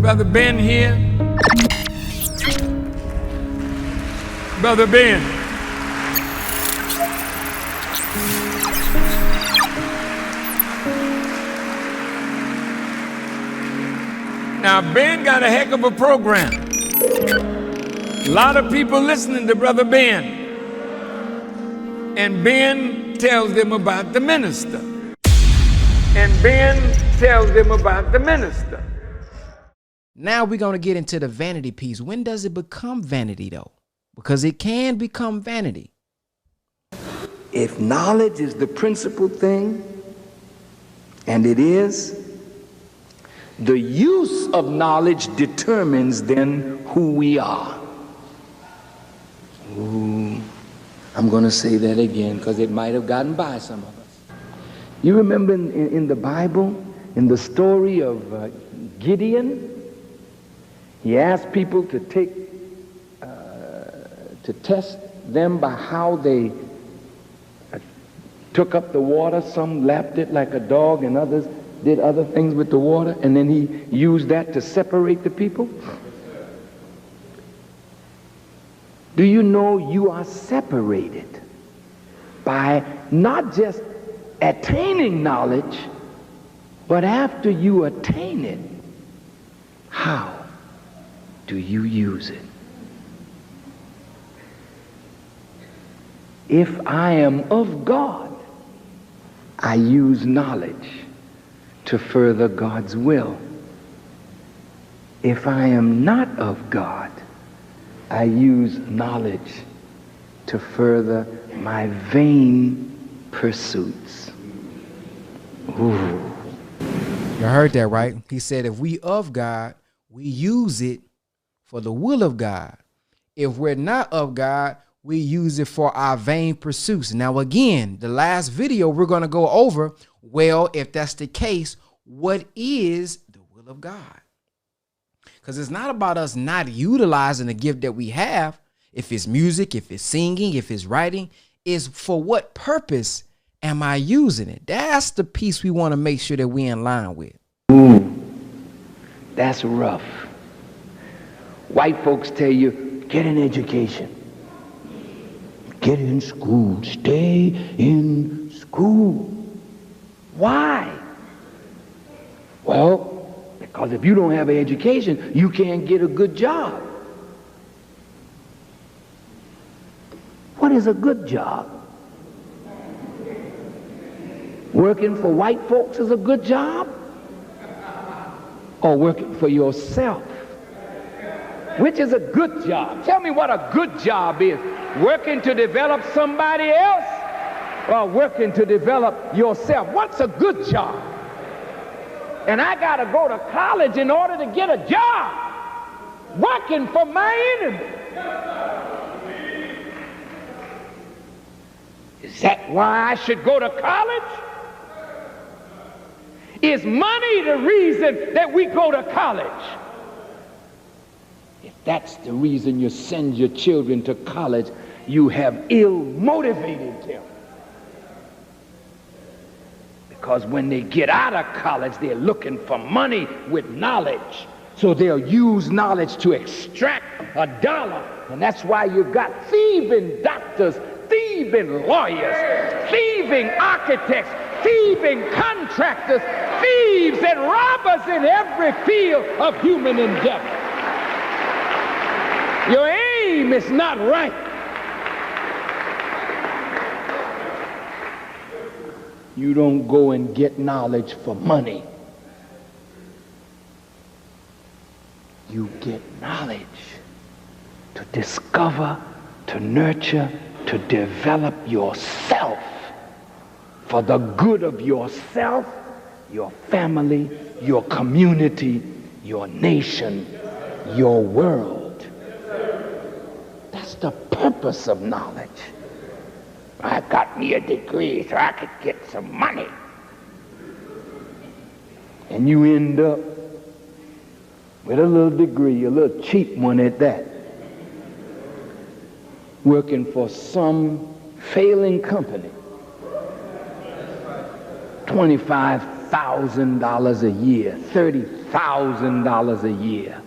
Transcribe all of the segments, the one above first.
Brother Ben here. Brother Ben. Now, Ben got a heck of a program. A lot of people listening to Brother Ben. And Ben tells them about the minister. And Ben tells them about the minister. Now we're going to get into the vanity piece. When does it become vanity, though? Because it can become vanity. If knowledge is the principal thing, and it is, the use of knowledge determines then who we are. Ooh, I'm going to say that again because it might have gotten by some of us. You remember in the Bible, in the story of Gideon, he asked people to test them by how they took up the water. Some lapped it like a dog and others did other things with the water, and then he used that to separate the people. Do you know you are separated by not just attaining knowledge, but after you attain it, how do you use it? If I am of God, I use knowledge to further God's will. If I am not of God, I use knowledge to further my vain pursuits. Ooh. You heard that, right? He said if we of God, we use it for the will of God. If we're not of God, we use it for our vain pursuits. Now, again, the last video we're going to go over, well, if that's the case, what is the will of God? Because it's not about us not utilizing the gift that we have. If it's music, if it's singing, if it's writing, is for what purpose am I using it? That's the piece we want to make sure that we're in line with. Ooh, that's rough. White folks tell you, get an education. Get in school. Stay in school. Why? Well, because if you don't have an education, you can't get a good job. What is a good job? Working for white folks is a good job? Or working for yourself? Which is a good job? Tell me what a good job is. Working to develop somebody else or working to develop yourself? What's a good job? And I got to go to college in order to get a job. Working for my enemy. Is that why I should go to college? Is money the reason that we go to college? If that's the reason you send your children to college, you have ill-motivated them. Because when they get out of college, they're looking for money with knowledge. So they'll use knowledge to extract a dollar. And that's why you've got thieving doctors, thieving lawyers, thieving architects, thieving contractors, thieves and robbers in every field of human endeavor. Your aim is not right. You don't go and get knowledge for money. You get knowledge to discover, to nurture, to develop yourself for the good of yourself, your family, your community, your nation, your world. That's the purpose of knowledge. I got me a degree so I could get some money. And you end up with a little degree, a little cheap one at that, working for some failing company. $25,000, $35,000 a year, $30,000 a year.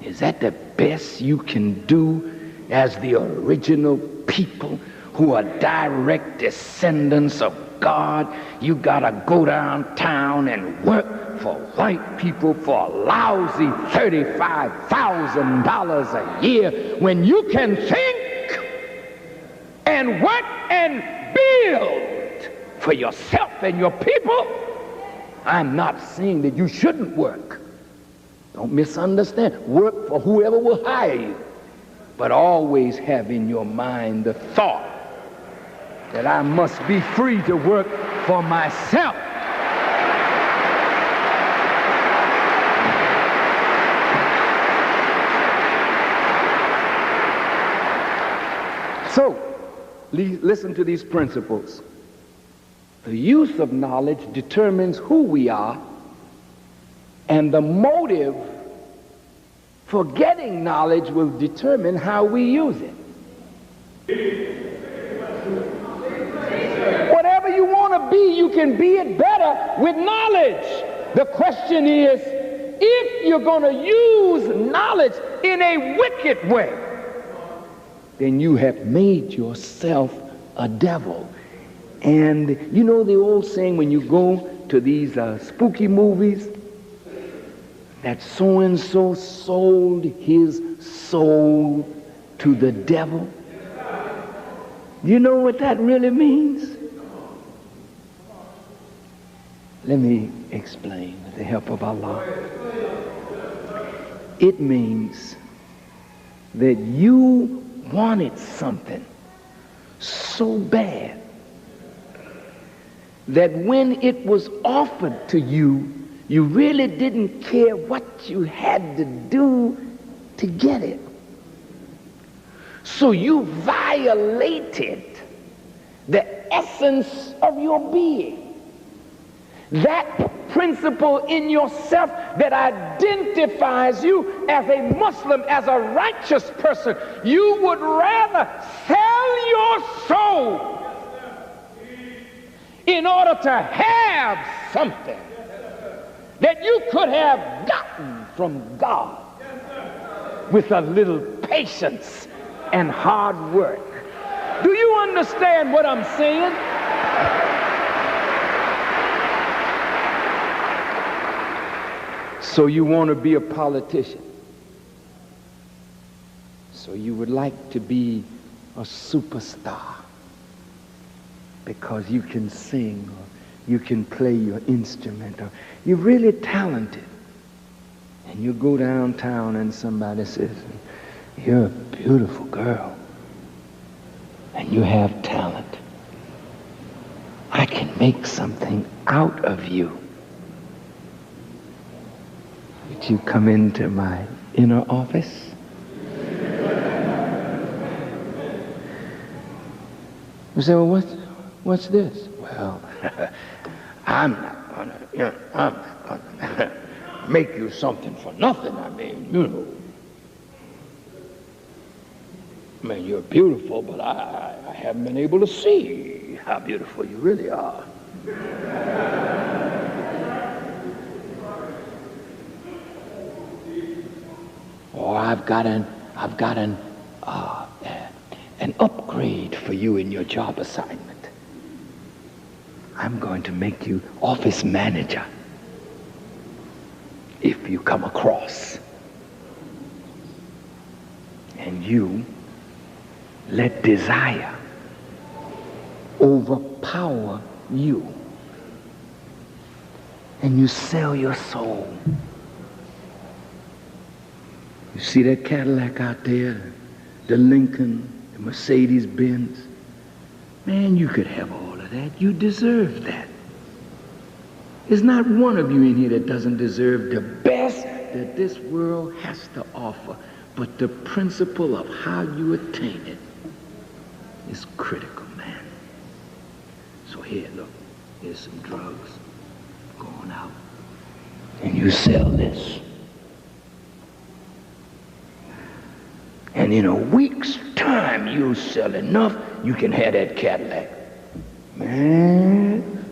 Is that the best you can do as the original people who are direct descendants of God? You gotta go downtown and work for white people for a lousy $35,000 a year when you can think and work and build for yourself and your people. I'm not saying that you shouldn't work. Don't misunderstand. Work for whoever will hire you. But always have in your mind the thought that I must be free to work for myself. So, listen to these principles. The use of knowledge determines who we are, and the motive for getting knowledge will determine how we use it. Whatever you want to be, you can be it better with knowledge. The question is, if you're going to use knowledge in a wicked way, then you have made yourself a devil. And you know the old saying when you go to these spooky movies, that so-and-so sold his soul to the devil? You know what that really means? Let me explain with the help of Allah. It means that you wanted something so bad that when it was offered to you, you really didn't care what you had to do to get it. So you violated the essence of your being. That principle in yourself that identifies you as a Muslim, as a righteous person. You would rather sell your soul in order to have something that you could have gotten from God with a little patience and hard work. Do you understand what I'm saying? So you want to be a politician. So you would like to be a superstar because you can sing or you can play your instrument or you're really talented. And you go downtown and somebody says, "You're a beautiful girl and you have talent. I can make something out of you. Would you come into my inner office?" You say, "Well, what's this?" "Well, I'm not gonna make you something for nothing. I mean, you're beautiful, but I haven't been able to see how beautiful you really are. Or I've got an upgrade for you in your job assignment. I'm going to make you office manager if you come across. And you let desire overpower you. And you sell your soul. You see that Cadillac out there, the Lincoln, the Mercedes-Benz? Man, you could have all of that. You deserve that. There's not one of you in here that doesn't deserve the best that this world has to offer. But the principle of how you attain it is critical, man. So here, look, here's some drugs going out. And you sell this. And in a week's time, you'll sell enough, you can have that Cadillac. Man,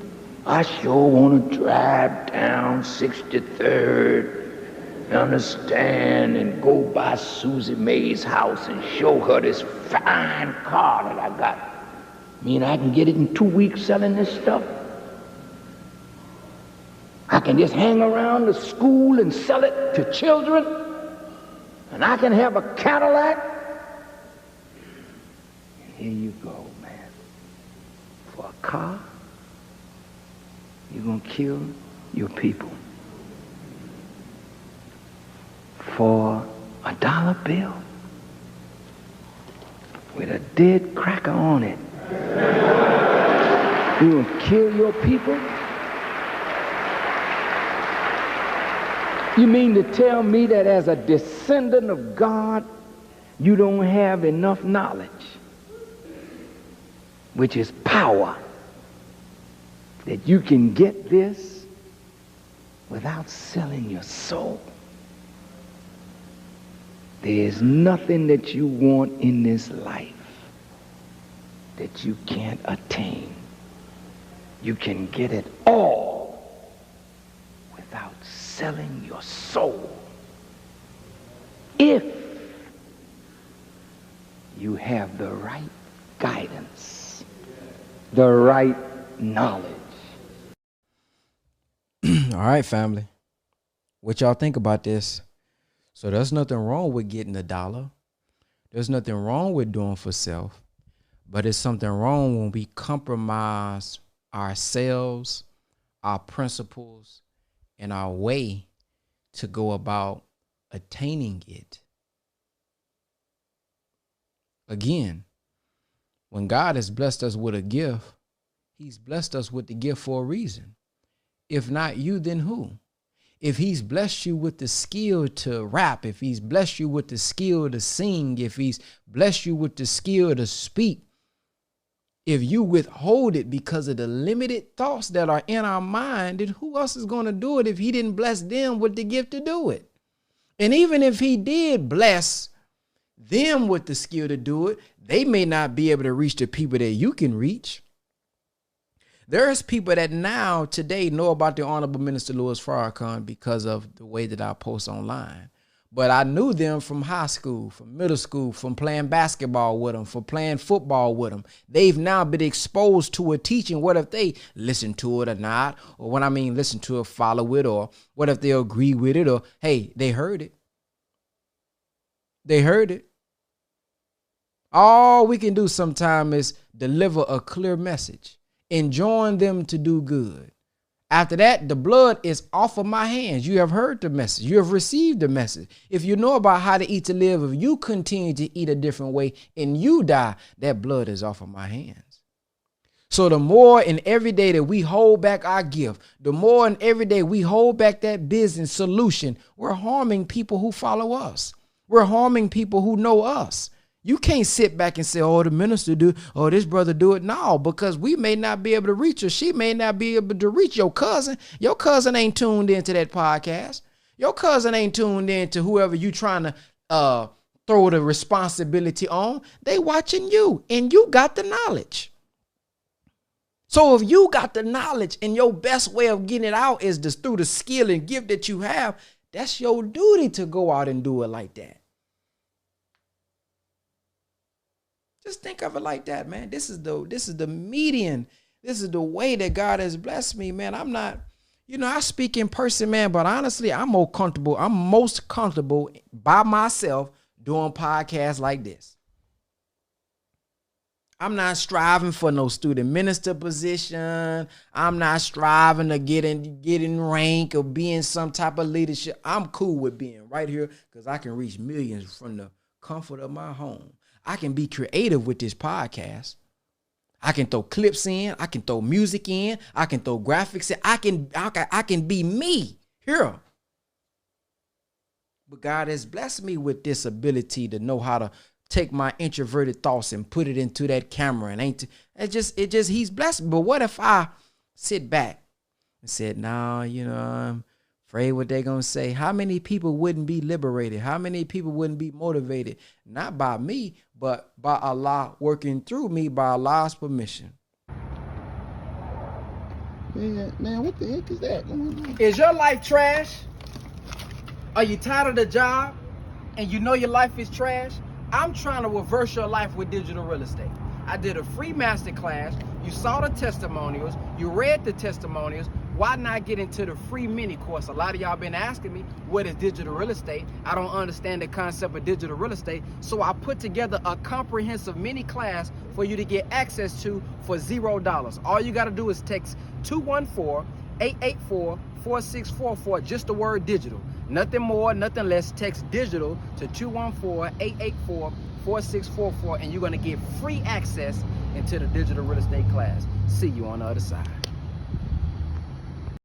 I sure want to drive down 63rd, understand, and go by Susie Mae's house and show her this fine car that I got. I can get it in 2 weeks selling this stuff. I can just hang around the school and sell it to children, and I can have a Cadillac. And here you go, man. For a car, you're going to kill your people. For a dollar bill with a dead cracker on it, you're going to kill your people? You mean to tell me that as a descendant of God, you don't have enough knowledge, which is power, that you can get this without selling your soul? There is nothing that you want in this life that you can't attain. You can get it all without selling your soul, if you have the right guidance, the right knowledge. All right, family. What y'all think about this? So there's nothing wrong with getting a dollar. There's nothing wrong with doing for self. But it's something wrong when we compromise ourselves, our principles, and our way to go about attaining it. Again, when God has blessed us with a gift, he's blessed us with the gift for a reason. If not you, then who? If he's blessed you with the skill to rap, if he's blessed you with the skill to sing, if he's blessed you with the skill to speak, if you withhold it because of the limited thoughts that are in our mind, then who else is going to do it if he didn't bless them with the gift to do it? And even if he did bless them with the skill to do it, they may not be able to reach the people that you can reach. There's people that now today know about the Honorable Minister Louis Farrakhan because of the way that I post online. But I knew them from high school, from middle school, from playing basketball with them, from playing football with them. They've now been exposed to a teaching. What if they listen to it or not? Or when I mean listen to it, follow it, or what if they agree with it? Or, hey, they heard it. They heard it. All we can do sometimes is deliver a clear message, enjoin them to do good. After that, the blood is off of my hands. You have heard the message. You have received the message. If you know about how to eat to live, if you continue to eat a different way and you die, that blood is off of my hands. So the more in every day that we hold back our gift, the more in every day we hold back that business solution, we're harming people who follow us. We're harming people who know us. You can't sit back and say, oh, the minister do, oh, this brother do it. No, because we may not be able to reach her. She may not be able to reach your cousin. Your cousin ain't tuned into that podcast. Your cousin ain't tuned into whoever you trying to throw the responsibility on. They watching you, and you got the knowledge. So if you got the knowledge and your best way of getting it out is just through the skill and gift that you have, that's your duty to go out and do it like that. Just think of it like that, man. This is the median. This is the way that God has blessed me, man. I'm not, I speak in person, man, but honestly, I'm most comfortable by myself doing podcasts like this. I'm not striving for no student minister position. I'm not striving to get in rank or be in some type of leadership. I'm cool with being right here because I can reach millions from the comfort of my home. I can be creative with this podcast. I can throw clips in. I can throw music in. I can throw graphics in. I can be me here. But God has blessed me with this ability to know how to take my introverted thoughts and put it into that camera. And he's blessed me. But what if I sit back and said, no, I'm afraid what they're going to say? How many people wouldn't be liberated? How many people wouldn't be motivated? Not by me, but by Allah working through me by Allah's permission. Man, what the heck is that going on? Is your life trash? Are you tired of the job and you know your life is trash? I'm trying to reverse your life with digital real estate. I did a free master class. You saw the testimonials. You read the testimonials. Why not get into the free mini course? A lot of y'all been asking me, what is digital real estate? I don't understand the concept of digital real estate. So I put together a comprehensive mini class for you to get access to for $0. All you got to do is text 214-884-4644, just the word digital. Nothing more, nothing less. Text digital to 214-884-4644, and you're going to get free access into the digital real estate class. See you on the other side.